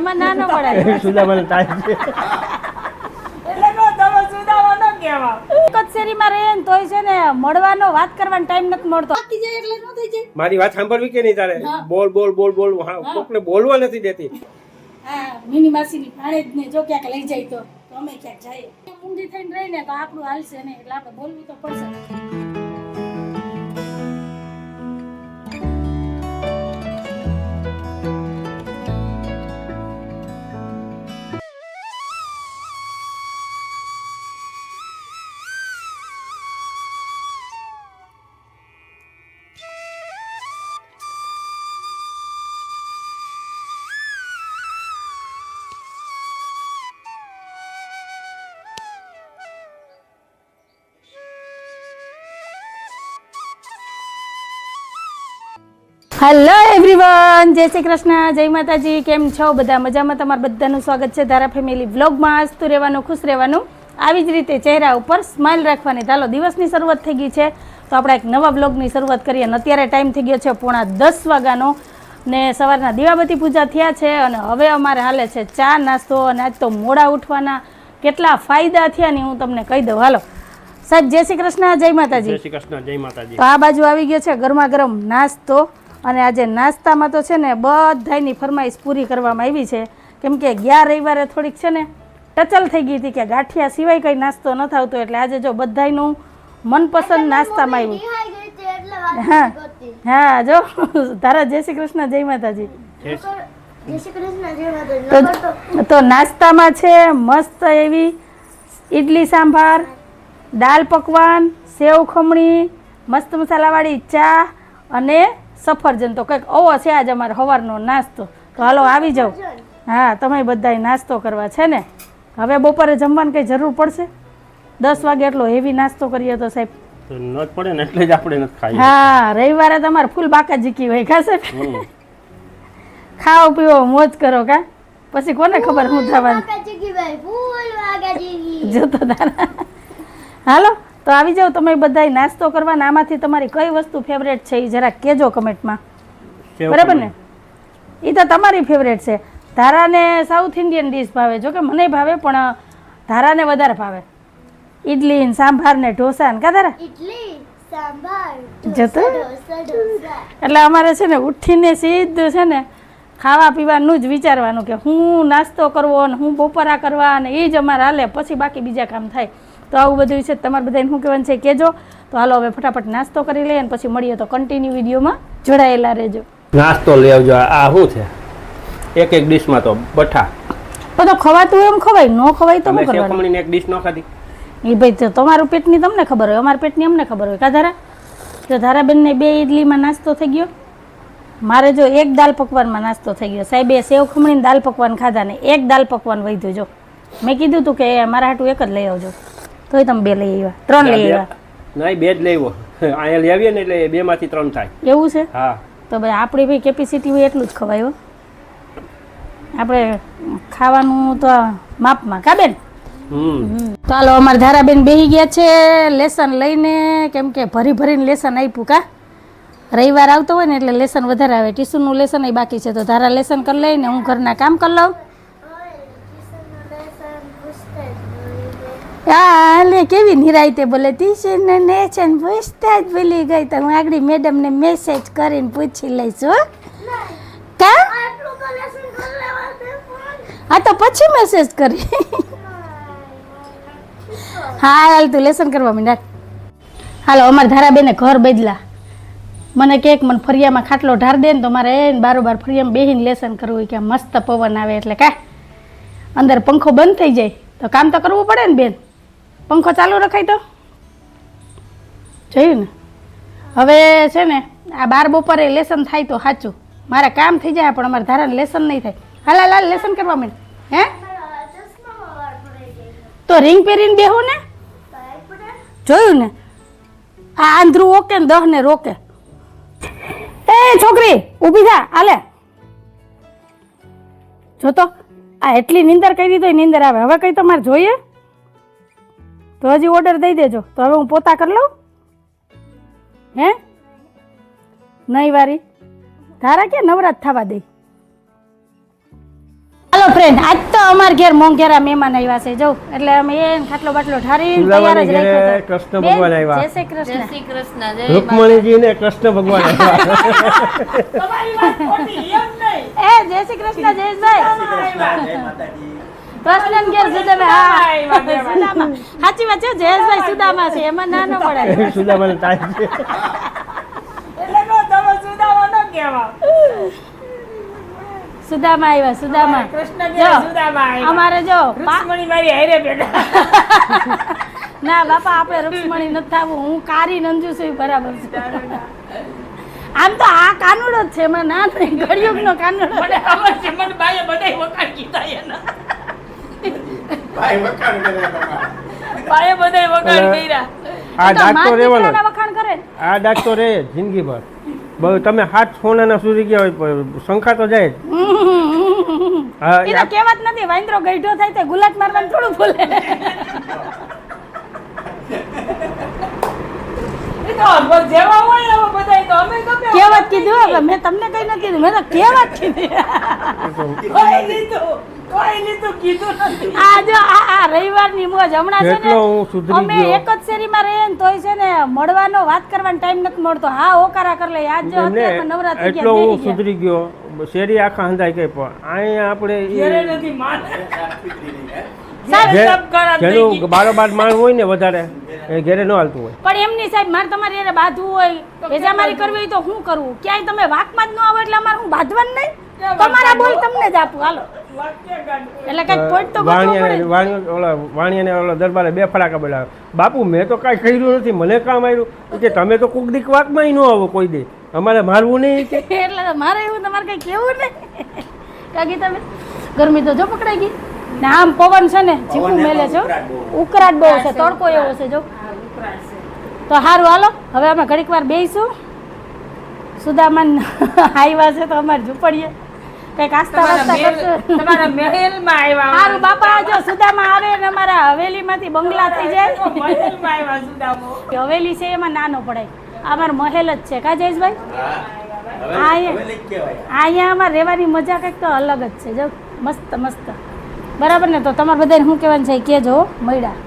એમાં ના ન પડાય. સુદામાનો ટાઈમ છે. એટલે નો તમે સુદામા ન કહેવા. કચેરીમાં રહે ને તોય છે ને મળવાનો વાત કરવાનો ટાઈમ નથી મળતો. બાકી જાય એટલે ન થઈ જાય. મારી વાત સાંભળવી કે નહીં તારે? બોલ બોલ બોલ બોલ. કોકને બોલવા નથી દેતી. હા, મિની માસીની ભાણેજ ને જો ક્યાંક લઈ જાય તો અમે ક્યાંક જાય. ઊંધી થઈને રહીને તો આપણું હાલશે ને, એટલે આપણે બોલવું તો પડશે. હેલો એવરીવન, જય શ્રી કૃષ્ણ, જય માતાજી. કેમ છો બધા? મજામાં? તમારું બધાનું સ્વાગત છે ધારા ફેમિલી વ્લોગમાં. હસતું રહેવાનું, ખુશ રહેવાનું, આવી જ રીતે ચહેરા ઉપર સ્માઇલ રાખવાની. ચાલો, દિવસની શરૂઆત થઈ ગઈ છે તો આપણે એક નવા વ્લોગની શરૂઆત કરીએ. અને અત્યારે ટાઈમ થઈ ગયો છે 9:45 વાગ્યાનો ને સવારના દીવાબત્તી પૂજા થયા છે અને હવે અમારે હાલે છે ચા નાસ્તો. અને આજ તો મોડા ઉઠવાના કેટલા ફાયદા થયા ને હું તમને કહી દઉં. હાલો સાહેબ, જય શ્રી કૃષ્ણ, જય માતાજી. જય શ્રી કૃષ્ણ, જય માતાજી. તો આ બાજુ આવી ગયો છે ગરમા ગરમ નાસ્તો. અને આજે નાસ્તામાં તો છે ને બધાની ફરમાઈશ પૂરી કરવામાં આવી છે. કેમ કે ગયા રવિવારે થોડીક છે ને ટચલ થઈ ગઈ હતી કે ગાંઠિયા સિવાય કંઈ નાસ્તો ન આવતો, એટલે આજે જો બધાનું મનપસંદ નાસ્તામાં આવ્યું. હા હા, જો તારા જય શ્રી કૃષ્ણ, જય માતાજી. તો નાસ્તામાં છે મસ્ત એવી ઈડલી સાંભાર, દાળ પકવાન, સેવ ખમણી, મસ્ત મસાલાવાળી ચા અને સફરજન. તો કંઈક ઓવો છે આજે અમારે સવારનો નાસ્તો. તો હાલો આવી જાઓ. હા, તમે બધાય નાસ્તો કરવા છે ને. હવે બપોરે જમવાની કંઈ જરૂર પડશે? 10 વાગે એટલો હેવી નાસ્તો કરીએ તો સાહેબ ન જ પડે ને, એટલે જ આપણે નથી ખાઈએ. હા, રવિવારે તમારે ફૂલ બાકા જીકી હોય કા સાહેબ? ખાઓ પીવો મોજ કરો કા, પછી કોને ખબર શું થવાનું. જોતો તારા. હાલો તો આવી જાઓ તમે બધાય નાસ્તો કરવા. આમાંથી તમારી કઈ વસ્તુ ફેવરેટ છે એ જરા કહેજો કમેન્ટમાં, બરાબર ને? એ તો તમારી ફેવરેટ છે. ધારાને સાઉથ ઇન્ડિયન ડીશ ભાવે, જો કે મને ભાવે, પણ ધારાને વધારે ભાવે ઈડલી ને સાંભાર ને ઢોસા ને. કા ધારા? જતો એટલે અમારે છે ને ઉઠીને સીધું છે ને ખાવા પીવાનું જ વિચારવાનું કે હું નાસ્તો કરવો અને હું બપોરા કરવા, અને એ જ અમારે હાલે. પછી બાકી બીજા કામ થાય. તો આવું બધું છે. તમારે બધાને શું કહેવાનું છે કહેજો. તો હાલો હવે ફટાફટ નાસ્તો કરી લઈએ અને પછી મળીએ. તો કન્ટિન્યુ વિડીયોમાં જોડાયેલા રહેજો. નાસ્તો લઈ આવજો. આ શું છે? એક એક ડીશમાં તો બઠા. તો ખવાતું એમ ખવાય, ન ખવાય તો શું કરવાનું? ખમણીની એક ડીશ ન ખાધી એ ભાઈ તમારું પેટની તમને ખબર હોય, અમારા પેટની અમને ખબર હોય. કા ધારા? તો ધારાબેનને 2 ઈડલીમાં નાસ્તો થઈ ગયો. મારે જો એક દાલ પકવાનમાં નાસ્તો થઈ ગયો. સાહેબે સેવ ખમણીને દાલ પકવાન ખાધા ને એક દાલ પકવાન વધ્યું. જો મેં કીધું તું કે મારા હાટું એક જ લઈ આવજો, તોય તમે 2 લઈ આવ્યા, 3 લઈ આવ્યા. નહીં, 2 જ લઈ આવ્યો. અહીંયા લઈ આવીએ ને એટલે 2 માંથી 3 થાય. એવું છે? હા. તો ભાઈ આપણી ભાઈ કેપેસિટી હોય એટલું જ ખવાય. આપણે ખાવાનું તો માપમાં. કા બેન? તો હાલો અમારે ધારાબેન બેસી ગયા છે લેસન લઈને. કેમ કે ભરી ભરીને લેસન આપ્યું. કા રવિવાર આવતો હોય ને એટલે લેસન વધારે આવે. ટ્યુશનનું લેસન એ બાકી છે. તો ધારા લેસન કરી લઈને હું ઘરના કામ કરી લઉં. હા લે, કેવી નિરાયતે બોલે. ટ્યુશન ને છે ને પૂછતા જ ભૂલી ગઈ. તો હું આગળ મેડમને મેસેજ કરીને પૂછી લઈશ. હો કા? હા તો પછી મેસેજ કરી. હા હાલ તું લેસન કરવા માંડ. હાલો અમારે ધારાબેને ઘર બદલા. મને કેક મને ફરિયામાં ખાટલો ઢાર દે ને તો મારે બારોબાર ફરિયામાં બેસીને લેસન કરવું હોય કે મસ્ત પવન આવે એટલે. કા અંદર પંખો બંધ થઈ જાય તો કામ તો કરવું પડે ને બેન. પંખો ચાલુ રખાય તો જોયું ને. હવે છે ને આ 12 બપોરે લેસન થાય તો સાચું મારે કામ થઈ જાય, પણ અમારે ધારાને લેસન નહીં થાય. હાલ હાલ હાલ લેસન કરવા માંડ. હે તો રિંગ પહેરીને બેહો ને. જોયું ને આ આંધ્રું ઓકે ને 10 ને રોકે. એ છોકરી ઊભી થા. હાલે જો તો આ એટલી નીંદર કરી તો નીંદર આવે. હવે કઈ તમારે જોઈએ તો હજી ઓર્ડર દઈ દેજો. તો હવે હું પોતા કરી લઉં. હે નહીં વારી ધારા કે નવરાત થવા દે. હાલો ફ્રેન્ડ, આજ તો અમાર ઘેર મોંઘેરા મહેમાન આવ્યા છે જો, એટલે અમે એને ખાટલો બાટલો ઠારીને તૈયાર જ રાખ્યો હતો. કૃષ્ણ ભગવાન આવ્યા. જય શ્રી કૃષ્ણ. શ્રી કૃષ્ણ જય રૂકમણીજી ને કૃષ્ણ ભગવાન આવ્યા. તમારી વાત ખોટી એમ નહીં એ જય શ્રી કૃષ્ણ જયેશભાઈ. કૃષ્ણ ઘેર સુદામા. સુદામા સાચી વાત છે, જયેશભાઈ સુદામા છે, એમાં ના ન પડે. સુદામાને ટાઈમ છે. એટલે નો તમે સુદામા નો કહેવા સુદામા આવ્યા, સુદામા. કૃષ્ણ જો, કે સુદામા આવ્યા. અમારે જો રૂક્ષ્મણી મારી હારે બેઠા ના બાપા, આપણે રૂક્ષ્મણી નથી થવું. હું કારી નંજુ છું, બરાબર છે. આમ તો આ કાનુડો જ છે, એમાં ના નહીં, ઘડિયુગનો કાનુડો. મને ખબર છે, મને બાએ બધાય વખાણ કીધા એના બાએ બધાય વખાણ કર્યા. આ તો ડાક તો મારા રહેવાનો દીકરાના વખાણ કરે ને. આ ડાક તો રહે જિંદગીભર. બહુ તમે હાથ સોનાના સુરી ગયા હોય પણ શંકા તો જાય જ. હા, એ તો કહેવત નથી, વાંદરો ગઈઢો થાય તે ગુલાટ મારવાનું થોડું ભૂલે. એ તો જેવા હોય એવા બધાય તો અમે ગમે કહેવત કીધું હવે, મેં તમને કઈ નથી કીધું, મેં તો કહેવત કીધી. કોઈ લીધું કીધું નથી. આ જો આ રવિવારની મોજ હમણાં છે જેટલો હું ને, સુધરી અમે ગયો. એક જ શેરીમાં રહીએ ને તોય છે ને મળવાનો વાત કરવાનો ટાઈમ નથી મળતો. હા હોકારા કરી લઈએ. આજ જો અત્યારમાં નવરાત્રી એટલો ગયા, હું બેસી ગયા. સુધરી ગયો. શેરી આખા હંધાઈ ગઈ પણ અહીંયા આપણે ઘેરે નથી માને. સાહેબ, જે- સબ ખરાબ થઈ જેનું ગઈ. બારોબાર માણ હોય ને વધારે એ ઘેરે ન હાલતું હોય. પણ એમની સાહેબ મારે તમારી હારે બાંધવું હોય, વેચામારી કરવી હોય તો શું કરવું? ક્યાંય તમે વાકમાં જ ન આવો એટલે અમારે હું બાંધવાનું નહીં. તમારા બોલ તમને જ આપું, હાલો. વાક્ય કાઢવું. એટલે કઈક પોઈન્ટ તો ગોતવું પડે. વાણિયાને ઓલા દરબારે બે ફડાકા બોલાવે. બાપુ મેં તો કાંઈ કર્યું નથી, મને કામ આવ્યું કે તમે તો કોક દીક વાકમાં ન આવો કોઈ દી, અમારે મારવું નહીં કે. એટલે તો મારે એવું તમારે કઈ કેવું નહીં. કાકી તમે ગરમી તો જો પકડાઈ ગઈ ને, આમ પવન છે ને જીવું મેલે છે, ઉકળાટ બહુ છે, તડકો એવો છે જો. તો સારું હાલો, હવે અમે ઘડીક વાર બેસીશું. સુદામાન આવ્યા છે તો અમારે ઝૂંપડીએ કંઈક આસ્તા વાસ્તા કરશું. તમારા મહેલમાં આવ્યા. સારું બાપા, જો સુદામા આવે ને અમારા હવેલીમાંથી બંગલા થઈ જાય. મહેલમાં આવ્યા સુદામો. હવેલી છે એમાં નાનો પડાય, અમારો મહેલ જ છે. કા જયેશભાઈ? અહીંયા અમારે રહેવાની મજા કંઈક તો અલગ જ છે જો, મસ્ત મસ્ત. બરાબર ને? તો તમારે બધાને શું કહેવાનું છે કહેજો. મળ્યા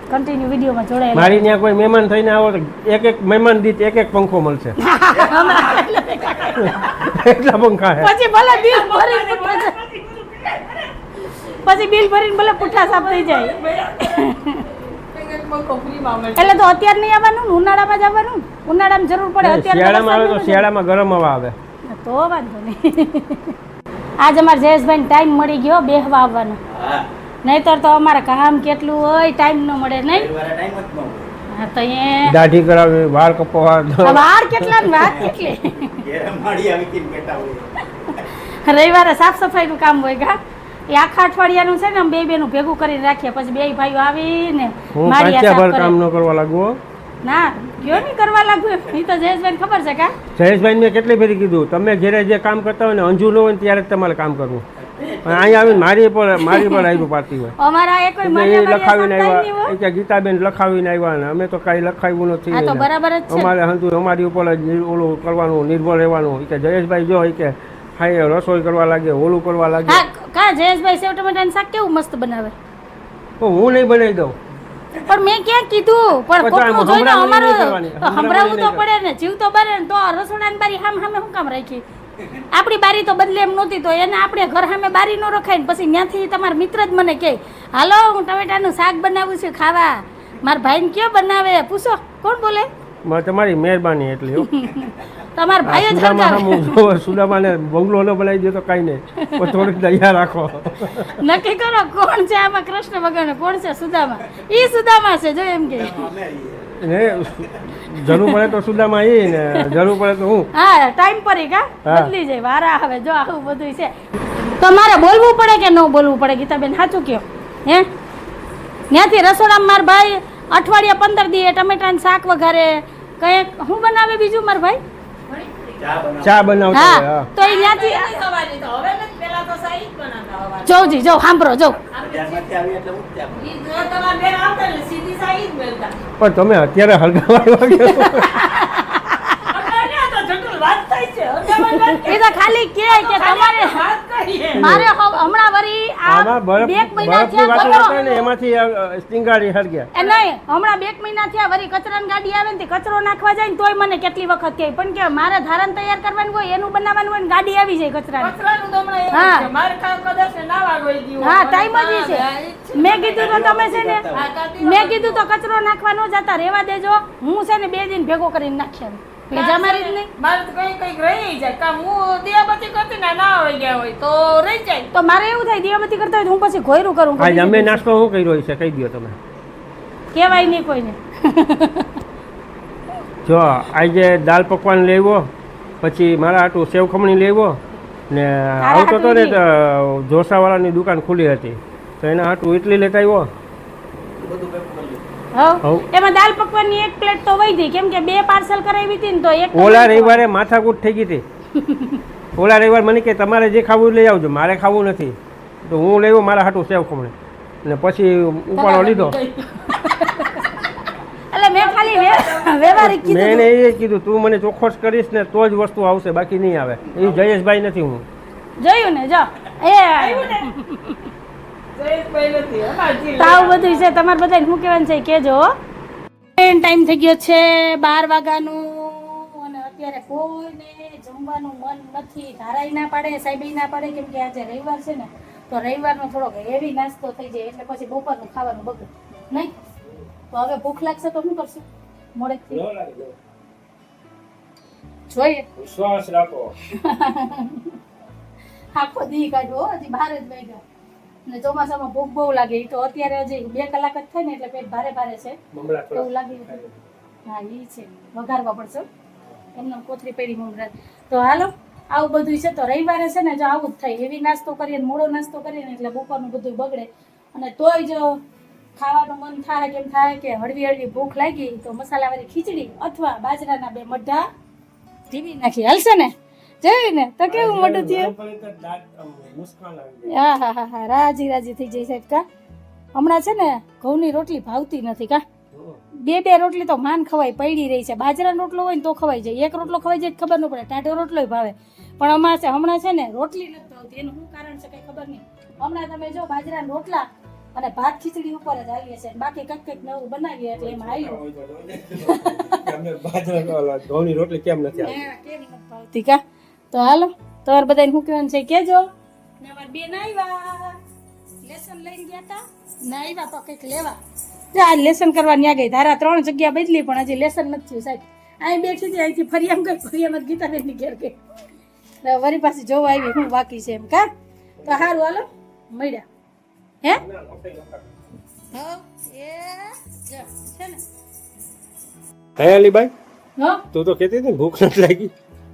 કન્ટિન્યુ વિડીયોમાં જોડાયેલા. મારી ત્યાં કોઈ મહેમાન થઈને આવો તો એક એક મહેમાન દીઠ એક એક પંખો મળશે. એટલા પંખા છે. પછી ભલે બિલ ભરીને પુઠ્ઠા સાફ- પછી બિલ ભરીને ભલે પુઠ્ઠા સાફ થઈ જાય. એટલે તો અત્યારે નહીં આવવાનું ને, ઉનાળામાં જ આવવાનું ને? ઉનાળામાં જરૂર પડે, અત્યારે શિયાળામાં આવે તો વરસાદ શિયાળામાં ગરમ હવા આવે. નથી. તો વાંધો નહીં. આજ અમારે જયેશભાઈને ટાઈમ મળી ગયો બેહવા આવવાનો. નહીતર તો અમારે કામ કેટલું હોય, ટાઈમ ન મળે નહીં. હા તો એ દાઢી કરાવી, વાળ કપાવવા, વાર કેટલા ને વાત કેટલી. રવિવારે સાફ સફાઈનું કામ હોય કા, એ આખા અઠવાડિયાનું છે ને અમે બે બેનું ભેગું કરીને રાખીએ, પછી બે ભાઈઓ આવીને હું માળિયા પાંચિયા સાફ ભર કરે. કામ ન કરવા લાગુ હો. ના કયો નહીં કરવા લાગુ, એ તો જયેશભાઈને ખબર છે કા. જયેશભાઈ મેં કેટલી ફેરી કીધું તમે ઘેરે જે કામ કરતા હોય ને અંજુ ન હોય ને ત્યારે જ તમારે કામ કરવું. પણ અહીંયા આવીને મારી પર આવ્યું પાડતી હોય. અમારા એ કોઈ એટલે એ માળિયા લખાવીને બાળિયા આવ્યા, સાફ એ કે ગીતાબેન લખાવીને આવ્યા ને અમે તો કાંઈ લખાવ્યું નથી. આ તો બરાબર જ છે. અમારે હંધુ અમારી ઉપર જ ઓલું કરવાનું, નિર્ભર રહેવાનું. એ કે જયેશભાઈ જો એ કે હાઈ રસોઈ કરવા લાગે, ઓલું કરવા લાગે. હા કા જયેશભાઈ સેવ ટમેટાનું શાક કેવું મસ્ત બનાવે. તો હું નહીં બનાવી દઉં. પણ મેં ક્યાં કીધું, પણ પણ કોકનું જોઈને હંભળાવવાની નહીં અમારું કરવાની. સંભળાવવું તો હંભળાવવાની પડે ને, જીવ તો બરે ને. તો રસોડાની બારી સામે શું કામ રાખી? આપણી બારી તો બદલે એમ નહોતી, તો એને આપણે ઘર સામે બારી ન રખાય ને પછી ત્યાંથી તમારા મિત્ર જ મને કહે હાલો હું ટમેટાનું શાક બનાવું છું ખાવા. મારા ભાઈને કયો બનાવે પૂછો, કોણ બોલે? તમારી મહેરબાની એટલી હો. તમારા ભાઈ જ સુદામા હરગાવે. સુદામાને બંગલો ન બનાવી દે તો કાંઈ નહીં, પણ થોડીક દયા રાખો. નક્કી કરો કોણ છે આમાં કૃષ્ણ ભગવાન, કોણ છે સુદામા? ઈ સુદામા છે જો એમ કે. ને જરૂર પડે તો સુદામા એ ને જરૂર પડે તો હું. હા ટાઈમ પર ઈ કા હા. બદલી જાય વારા હવે જો આવું બધું છે. તો મારે બોલવું પડે કે ન બોલવું પડે ગીતાબેન, સાચું કયો? હે ત્યાંથી રસોડામાં મારા ભાઈ અઠવાડિયા 15 દી ટમેટાનું શાક વઘારે, કંઈક શું બનાવે બીજું મારા ભાઈ? ચા બનાવતા હોય, હા હા. તો એ ત્યાંથી સવારે તો હવે નથી, પહેલા તો સાઈ જ બનાવતા હવારે. જોઉજી જો સાંભળો જો. ઈ જો તમારા બેન આવતા એટલે સીધી સાઈ જ બોલતા. પણ તમે અત્યારે હળગાવા આવ્યા કે? અટાણે આ તો જટુલ વાત થાય છે. એ તો ખાલી કે તમારે વાત કરીએ મારે હમણાં વરી આમાં આ બે મહિના બરફની વાતો થયા હતા ને એમાંથી સ્ટિંગાડી હરગ્યા. એ નહીં હમણાં 2 મહિના થયા વરી કચરાની ગાડી આવે ને તે કચરો નાખવા જાય ને તોય મને કેટલી વખત કહે પણ કે મારે ધારણ તૈયાર કરવાનું હોય એનું બનાવવાનું હોય ને ગાડી આવી જાય કચરાની. કચરાનું તો હમણાં એવું હા. છે. મારે કદાચ નાવા ગઈ ગયું હા હોય. ટાઈમ જ ઈ છે. મેં કીધું તો તમે છે ને મેં કીધું તો કચરો નાખવા ન જતા રહેવા દેજો હું છે ને 2 દિન ભેગો કરીને નાખ્યા ભેજા મારી જ નહીં. મારે તો કઈક રહી જાય કામ હું દિયાબત્તી કરતી ને ના આવી ગયા હોય તો રહી જાય. તો મારે એવું થાય દીવાબત્તી કરતા હોય તો હું પછી ઘોયરું કરું આજે અમે નાસ્તો શું કર્યો છે કહી દો તમે. કહેવાય નહીં કોઈને. જો આજે દાલ પકવાન લેવો, પછી મારા હાટું સેવ ખમણી લેવો ને આવતો તો ને તો ઢોસાવાળાની દુકાન ખુલ્લી હતી તો એના હાટું ઇડલી લેતા આવ્યો. હવ એમાં દાલ પકવાનની 1 પ્લેટ તો વહી ગઈ કેમ કે 2 પાર્સલ કરાવી હતી ને તો એક ઓલા રવિવારે માથાકૂટ થઈ ગઈ હતી. ઓલા રવિવાર મને કે તમારે જે ખાવું લઈ આવજો, મારે ખાવું નથી. તો હું લેવો મારા હાટું સેવ ખમણી ને પછી ઉપાડો લીધો. એટલે મેં ખાલી વ્યવહારિક મેં કીધું એને એ કીધું તું મને ચોખ્ખોટ કરીશ ને તો જ વસ્તુ આવશે, બાકી નહીં આવે. એ જયેશભાઈ નથી હું. જોયું ને જો એ જયેશભાઈ નથી, અમારી તાવ બધું છે તમારે બધાને શું કહેવાનું છે કેજો. ટાઈમ થઈ ગયો છે 12 વાગ્યાનું અને અત્યારે કોઈને જમવાનું મન નથી. ધારાઈ ના પાડે, સાહેબી ના પાડે કેમ કે આજે રવિવાર છે ને તો રવિવારનો થોડોક હેવી નાસ્તો થઈ જાય એટલે પછી બપોરનું ખાવાનું બગડે નહીં. તો હવે ભૂખ લાગશે તો શું કરશું મોડેથી જોઈએ. વિશ્વાસ રાખો. આખો દી કાઢવો હજી બહાર જ બેઠા ને ચોમાસામાં ભૂખ બહુ લાગે. એ તો અત્યારે હજી 2 કલાક જ થાય ને એટલે પેટ ભારે ભારે છે એવું લાગે. હા એ છે વઘારવા પડશે એમને કોથળી પડી મમરા. તો હાલો આવું બધું છે. તો રવિવારે છે ને જો આવું જ થાય હેવી નાસ્તો કરીએ ને મોડો નાસ્તો કરીએ ને એટલે બપોરનું બધું બગડે. અને તોય જો ખાવાનું મન થાય કેમ થાય કે હળવી હળવી ભૂખ લાગી તો મસાલાવાળી ખીચડી અથવા બાજરાના 2 મઢા ઢીવી નાખી હાલશે ને. જોયું ને તો કેવું મોટું થયું. હા હા હા હા રાજી રાજી થઈ જાય સાહેબ કા. હમણાં છે ને ઘઉંની રોટલી ભાવતી નથી કા. 2 રોટલી તો માન ખવાય પડી રહી છે. બાજરાનો રોટલો હોય ને તો ખવાઈ જાય, 1 રોટલો ખવાઈ જાય ખબર ન પડે, ટાઢો રોટલો ભાવે. પણ હમણાં છે ને રોટલી નથી ભાવતી. એનું શું કારણ છે કઈ ખબર નહીં. હમણાં તમે જો બાજરાના રોટલા અને ભાત ખીચડી ઉપર જ આવીએ છે, બાકી કંઈક નવું બનાવીએ એટલે એમાં આવ્યું ઘઉંની રોટલી કેમ નથી ભાવતી કા. તો હાલો તમારે બધાને શું કહેવાનું છે કેજો. ને અમારા બેન આવ્યા લેસન લઈને ગયા હતા ને આવ્યા તો કંઈક લેવા. આ લેસન કરવા ન્યા ગઈ. ધારા 3 જગ્યા બદલી પણ હજી લેસન નથી થયું સાહેબ. અહીં બેઠી હતી અહીંથી ફરિયામ ગઈ, ફરિયામ ગીતાબેનની ઘેર ગઈ. વરી પાછી જોવા આવી હું બાકી છે એમ કા. તો સારું હાલો મળ્યા હે. હે અલીભાઈ, હા તું તો કહેતી હતી ને ભૂખ નથી લાગી.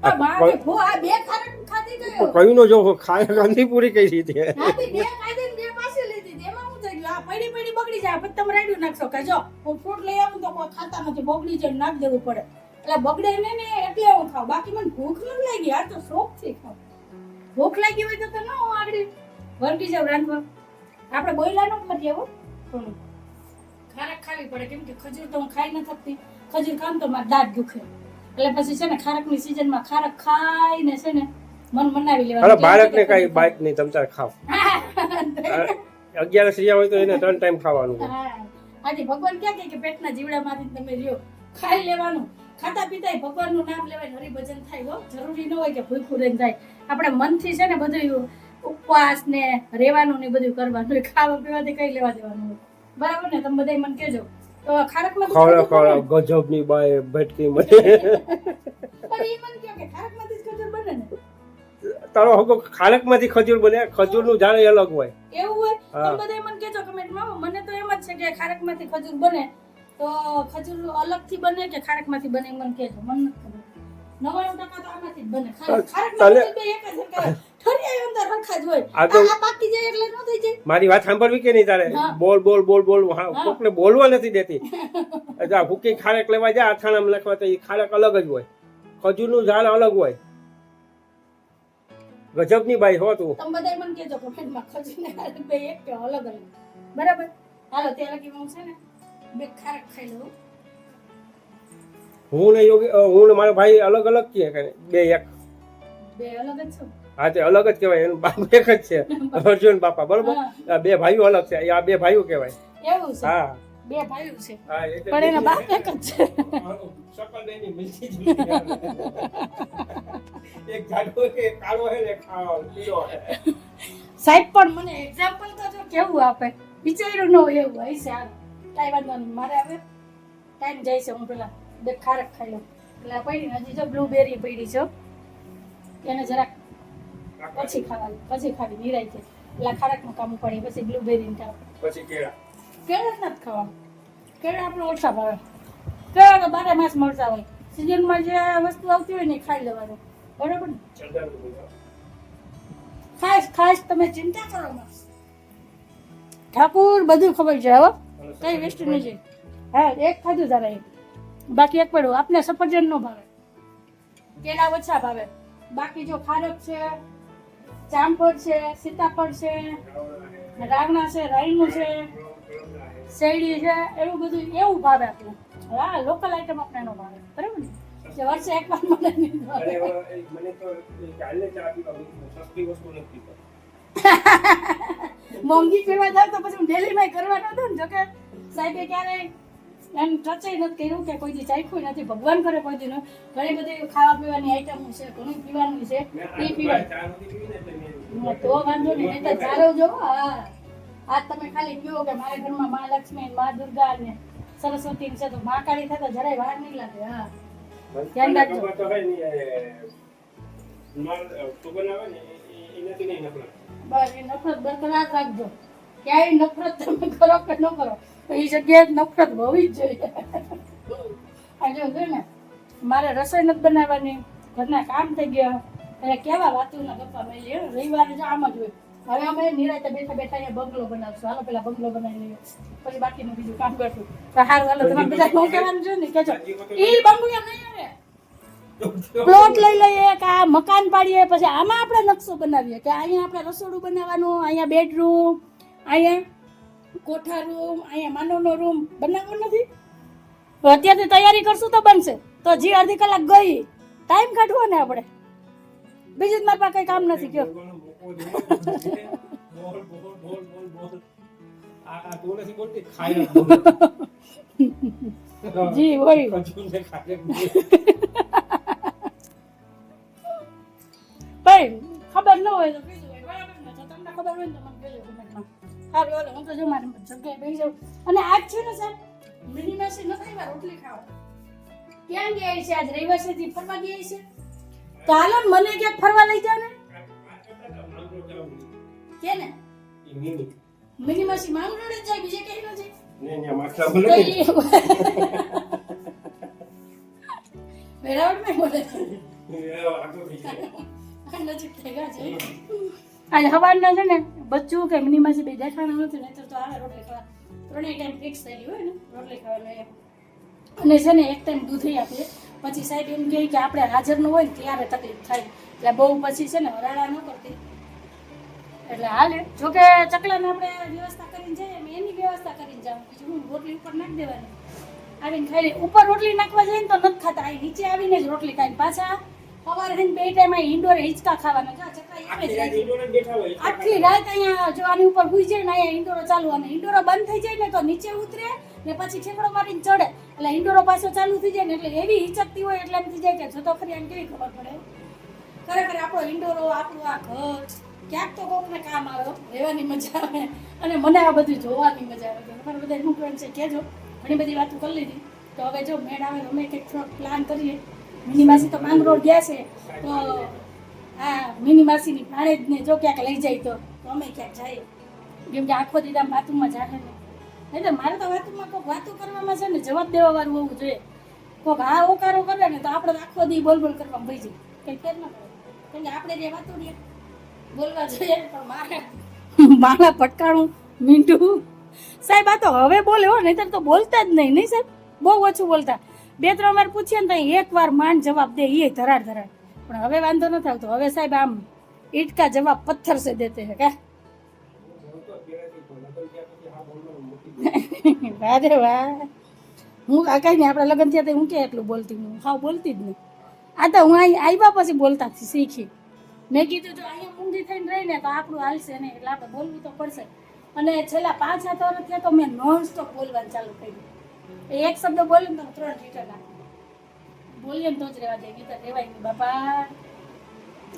આ બાપરે, ભૂ આ 2 ખારક ખાધી ગયો. કયું નો જો ખાય ગાંધી પૂરી કરી દીધી. હા તે 2 ખાધી ને 2 પાછી લીધી. એમાં હું થઈ ગયું આ પડી બગડી જાય પછી તમે રાડ્યું નાખશો કે જો હું ફ્રૂટ લઈ આવું તો કોઈ ખાતા નથી બગડી જાય નાખ દેવું પડે. એટલે બગડે ને એટલે હું ખાવ. બાકી મને ભૂખ નથી લાગી. આ તો શોખ થી ખાવ. ભૂખ લાગી હોય તો ન આગળ વરગી જાવ રાંધવા. આપણે બોયલા નો મરી આવો થોડું ખારક ખાવી પડે કેમ કે ખજૂર તો હું ખાઈ ન શકતી. ખજૂર ખામ તો મારા દાંત દુખે એટલે પછી છે ને ખારકની સીઝનમાં ખારક ખાઈને છે ને મન મનાવી લેવાનું. અરે બાળકને કઈ બાઈક નહીં, તમ તાર ખાવ. 11 સિયા હોય તો એને 3 ટાઈમ ખાવાનું. આજે ભગવાન ક્યાં કહે કે પેટના જીવડામાંથી તમે રહ્યો ખાઈ લેવાનું. ખાતા પીતા ભગવાનનું નામ લેવાય, હરિભજન થાય હો. જરૂરી ન હોય કે ભૂખું રહીને થાય. આપણે મનથી છે ને બધું ઉપવાસ ને રહેવાનું ને બધું કરવાનું. ખાવા પીવાથી કઈ લેવા દેવાનું હોય. બરાબર ને? તમે બધા મને કહેજો. તો ખારકમાં ગજબની બાય ભટકી મને. પણ એ મને કહો કે ખારકમાંથી જ ખજૂર બને ને? તારો હગો ખારકમાંથી ખજૂર બને. ખજૂરનું ઝાડ અલગ હોય. એવું હોય તમે બધા મને કહેજો કમેન્ટમાં. મને તો એમ જ છે કે ખારકમાંથી ખજૂર બને તો ખજૂર અલગથી બને કે ખારકમાંથી બને મને કહેજો. મને નથી ખબર. 99% તો આમાંથી જ બને. ખારકમાંથી બે એક જ હરખા ઠરિયા અંદર હરખા જ હોય. આ પાકી જાય એટલે ન થઈ જાય. મારી વાત સાંભળવી કે નહીં તારે? બોલ બોલ બોલ બોલ. કોકને બોલવા નથી દેતી. અચ્છા ભૂકી ખારક લેવા જાય અથાણામાં લખવા તો એ ખારક અલગ જ હોય. ખજૂરનું ઝાડ અલગ હોય. ગજબની બાઈ હો તું. તમે બધા મને કહેજો કમેન્ટમાં ખજૂર ને ખારક બે એક કે અલગ અલગ. બરાબર? હાલો ત્યાં લગી હું છે ને 2 ખારક ખાઈ લઉં. હું ને યોગી હું ને મારો ભાઈ અલગ અલગ કીએ કે 2 એક બે અલગ જ છો. હા તે અલગ જ કહેવાય, એનું બાપ એક જ છે અર્જુન બાપા, બરોબર. આ બે ભાઈઓ અલગ છે, આ બે ભાઈઓ કહેવાય. એવું છે. હા બે ભાઈઓ છે હા એટલે પણ એના બાપ એક જ છે. શકલ બેની મિલતી જુલતી આવે. એક જાડો છે, એક કાળો છે ને એક પીળો છે. સાહેબ પણ મને એક્ઝામ્પલ તો જો કેવું આપે, વિચાર્યું ન હોય એવું હોય છે. આ કાંઈ વાંધો નહીં, મારે હવે ટાઈમ જાય છે. હું પેલા બે ખારક ખાઈ લઉં. એટલે પડી હજી જો બ્લુબેરી પડી છે, એને જરાક પછી ખાવી નિરાય છે. એટલે ખારકનું કામ પડે પછી બ્લુબેરી ખાવ, પછી કેળા. કેળા જ નથી ખાવા. કેળા આપણે ઓછા ભાવે. કેળા તો 12 માસ મળતા હોય. સિઝનમાં જે વસ્તુ આવતી હોય ને એ ખાઈ લેવાનું, બરોબર ને? ખાસ તમે ચિંતા કરો માં. ઠાકુર બધું ખબર છે હવે, કઈ વેસ્ટ નથી. હા એક ખાધું તારા એક, બાકી એક પડ્યું. આપને સફરજન નો ભાવે, કેળા ઓછા ભાવે. બાકી જો ખારક છે, જામફળ છે, સીતાફળ છે, રાવણા છે, રાયણું છે, શેરડી છે, એવું બધું એવું ભાવે આપણે. હા લોકલ આઈટમ આપણે નો ભાવે, બરાબર ને? કે વર્ષે એક વાર મને નહીં ભાવે. મને તો ચાલે ચા પીવા સસ્તી વસ્તુ નથી પીતો. મોંઘી પીવા જાવ તો પછી હું ડેલીમાં કરવાનું હતું ને. જોકે સાહેબે ક્યારેય એમ ટચે નથી કર્યું કે કોઈ દી ચાખ્યું નથી. ભગવાન કરે કોઈ દી ઘણી બધી ખાવા પીવાની આઈટમો છે, ઘણું પીવાનું છે, એ પીવાય તો વાંધો નહીં. નહીં તો ચાલો જો. હા આજ તમે ખાલી કહો કે મારા ઘરમાં મા લક્ષ્મી, મા દુર્ગા ને સરસ્વતી છે, તો મા કાળી થાય તો જરાય વાર નહીં લાગે. હા ધ્યાન રાખજો. બસ એ નફરત બરકરાર રાખજો. ક્યાંય નફરત તમે કરો કે ન કરો, તો એ જગ્યાએ નફરત હોવી જ જોઈએ. આ જો છે ને, મારે રસોઈ નથી બનાવવાની, ઘરના કામ થઈ ગયા, એટલે કેવા વાતુના ગપ્પા મળી. રવિવારે જ આમ જ હોય. હવે અમે નિરાંતે બેઠા બેઠા અહીંયા બંગલો બનાવશું. હાલો પેલા બંગલો બનાવી લઈએ, પછી બાકીનું બીજું કામ કરશું. તો સારું હાલો, તમારે બધા શું કહેવાનું છે ને કેજો. એ બંગલો નહીં આવે, પ્લોટ લઈ લઈએ કે આ મકાન પાડીએ, પછી આમાં આપણે નકશો બનાવીએ કે અહીંયા આપણે રસોડું બનાવવાનું, અહીંયા બેડરૂમ, અહીંયા કોઠા રૂમ, અહીંયા માનવનો રૂમ બનાવવો નથી. તો અત્યારથી તૈયારી કરશું તો બનશે. તો જે અડધી કલાક ગઈ, ટાઈમ કાઢવો ને આપણે. બીજું મારી પાસે કઈ કામ નથી. કયો જી હોય. ભાઈ ખબર ન હોય તો કીધું હોય, બરાબર ને? તો તમને ખબર હોય ને તો મને કહેજો કમેન્ટમાં. સારું હાલો, હું તો જો મારે જગ્યાએ બેસી જાઉં. અને આજ છે ને સાહેબ, મિનિમાસી નથી આવ્યા રોટલી ખાવા. ક્યાં ગયા છે? આજ રવિવાર છે, ફરવા ગયા છે. તો હાલો ને, મને ક્યાંક ફરવા લઈ જાવ ને. કે ને મિનિમાસી માંગરોળ જ જાય, બીજે કઈ ન જાય. વેરાવળમાં બોલે છે. નજીક થઈ ગયા છે. આજે સવારના છે ને બચ્ચું કે મિનિમાસી બે દેખાણા નથી, નહીં તો આવે રોટલી ખાવા. ત્રણેય ટાઈમ ફિક્સ થયેલી હોય ને રોટલી ખાવાનું. અને છે ને એક ટાઈમ દૂધ આપીએ. પછી સાહેબ એમ કહે કે આપણે હાજર ન હોય ને ત્યારે તકલીફ થાય, એટલે બહુ પછી છે ને હરાડા ન કરતી. એટલે હાલે. જોકે ચકલાને આપણે વ્યવસ્થા કરીને જઈએ, એની વ્યવસ્થા કરીને જાઉં. બીજું હું રોટલી ઉપર નાખી દેવાની, આવીને ખાઈ લે. ઉપર રોટલી નાખવા જઈએ ને તો નથી ખાતા, અહીં નીચે આવીને જ રોટલી ખાઈને પાછા સવારે બે ટાઈમ ઇન્ડોરે હિંચકા ખાવાના. આખી રાત અહીંયા જો આની ઉપર ભૂઈ જાય ને, અહીંયા ઇન્ડોરો ચાલુ, અને ઇન્ડોરો બંધ થઈ જાય ને તો નીચે ઉતરે ને પછી ઠેકડો મારીને ચડે. એટલે ઇન્ડોરો પાછો ચાલુ થઈ જાય ને એટલે એવી હિચકતી હોય, એટલે એમ થઈ જાય કે જતો ખરી આને કેવી ખબર પડે. ખરેખર આપણો ઇન્ડોરો, આપણું આ ઘર ક્યાંક તો કોકને કામ આવે, રહેવાની મજા આવે, અને મને આ બધું જોવાની મજા આવે. તમારે બધા શું કહેવાનું છે કહેજો. ઘણી બધી વાતો કરી લીધી, તો હવે જો મેળ આવે અમે કંઈક થોડોક પ્લાન કરીએ. મિનિમાસી તો માંગરોળ ગયા છે, તો હા મિનિમાસીની ભાણેજને જો ક્યાંક લઈ જાય તો અમે ક્યાંક જઈએ. કેમ કે આખો દીધા વાતુમાં જાહે ને. નહીં તો મારે તો વાતુમાં કોઈક વાતો કરવામાં છે ને જવાબ દેવા વાળું હોવું જોઈએ. કોઈક હા ઓકારો કરે ને તો આપણે આખો દી બોલ બોલ કરવામાં ભઈ જાય, કંઈ ફેર ન પડે. કેમ કે આપણે જે વાતો ને બોલવા જોઈએ, પણ મારા પટકાણું મીંડું સાહેબ આ તો હવે બોલે હો, નહીતર તો બોલતા જ નહીં. નહીં સાહેબ, બહુ ઓછું બોલતા. બે ત્રણ વાર પૂછીએ ને તો એક વાર માંડ જવાબ દે, એ ધરાડ ધરાડ. પણ હવે વાંધો નથી આવતો. હવે સાહેબ આમ ઈટકા જવાબ પથ્થર સે દેતે હે કા. વારે વાહ. હું આ કઈ નહીં, આપણા લગ્ન થયા હું કે એટલું બોલતી, હું હાવ બોલતી જ નહીં. આ તો હું અહીં આવ્યા પછી બોલતા શીખી. મેં કીધું જો અહીંયા મૂંગી થઈને રહીને તો આપણું હાલશે નહીં, એટલે આપણે બોલવું તો પડશે. અને છેલ્લા 5-7 વર્ષ થયા તો મેં નોન સ્ટોપ બોલવાનું ચાલુ કર્યું. એક શબ્દ બોલ્યો ને તો 3 રિટર્ન આપે. બોલીએ ને તો જ રહેવા દે, ગીતા રહેવાય નહીં બાપા.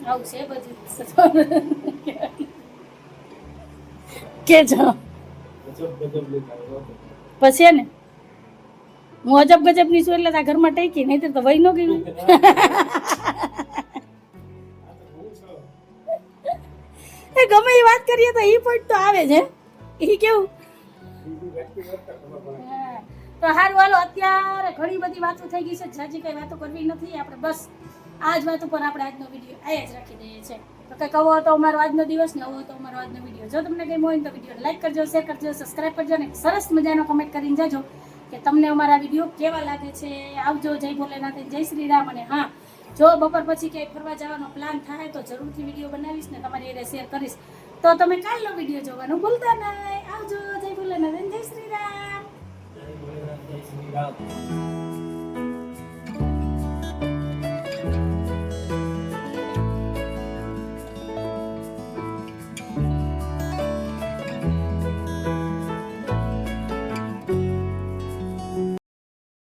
આવું છે બધું કે જો પછી ને હું અજબ ગજબની છું એટલે આ ઘરમાં ટેકી, નહીં તો વહી ન ગયું. એ ગમે એ વાત કરીએ તો એ પોઈન્ટ તો આવે છે. એ કેવું તો સારું હાલો, અત્યારે ઘણી બધી વાતો થઈ ગઈ છે, જાજી કઈ વાતો કરવી નથી આપણે. બસ આ જ વાત ઉપર આપણે આજનો વિડીયો આયા જ રાખી દઈએ છીએ. તો કંઈક આવો હતો અમારો આજનો દિવસ, ને આવો હતો અમારો આજનો વિડીયો. જો તમને કંઈ હોય તો વિડીયો લાઈક કરજો, શેર કરજો, સબસ્ક્રાઈબ કરજો, અને સરસ મજાનો કમેન્ટ કરીને જાજો કે તમને અમારા વિડીયો કેવા લાગે છે. આવજો, જય ભોલેનાથ, જય શ્રી રામ. અને હા, જો બપોર પછી ક્યાંય ફરવા જવાનો પ્લાન થાય તો જરૂરથી વિડીયો બનાવીશ ને તમારી એને શેર કરીશ. તો તમે કાલનો વિડીયો જોવાનું ભૂલતા નહીં. આવજો, જય ભોલેનાથ, જય શ્રી રામ. જય ભોલેનાથ, જય શ્રી રામ.